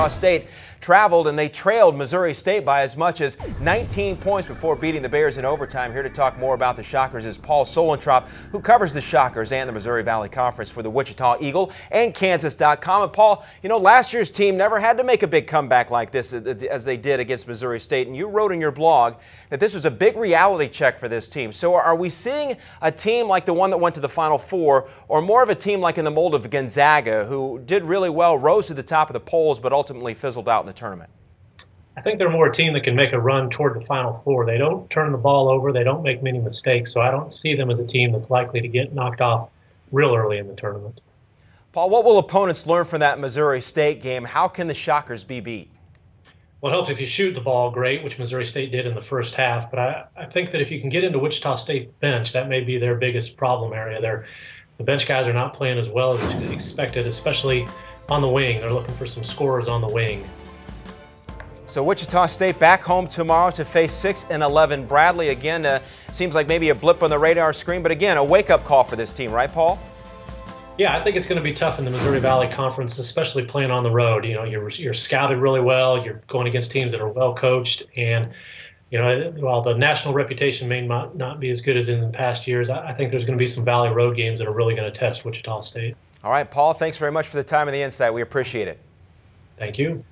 Wichita State traveled and they trailed Missouri State by as much as 19 points before beating the Bears in overtime. Here to talk more about the Shockers is Paul Solentrop, who covers the Shockers and the Missouri Valley Conference for the Wichita Eagle and Kansas.com. And Paul, you know, last year's team never had to make a big comeback like this as they did against Missouri State. And you wrote in your blog that this was a big reality check for this team. So are we seeing a team like the one that went to the Final Four, or more of a team like in the mold of Gonzaga, who did really well, rose to the top of the polls, but ultimately fizzled out in the tournament? I think they're more a team that can make a run toward the Final Four. They don't turn the ball over. They don't make many mistakes. So I don't see them as a team that's likely to get knocked off real early in the tournament. Paul, what will opponents learn from that Missouri State game? How can the Shockers be beat? Well, it helps if you shoot the ball great, which Missouri State did in the first half. But I think that if you can get into Wichita State bench, that may be their biggest problem area. The bench guys are not playing as well as expected, especially on the wing. They're looking for some scorers on the wing. So Wichita State back home tomorrow to face 6-11 Bradley. Again, seems like maybe a blip on the radar screen, but again, a wake-up call for this team, right, Paul? Yeah, I think it's going to be tough in the Missouri Valley Conference, especially playing on the road. You know, you're scouted really well. You're going against teams that are well coached, and you know, while the national reputation may not be as good as in past years, I think there's going to be some Valley road games that are really going to test Wichita State. All right, Paul, thanks very much for the time and the insight. We appreciate it. Thank you.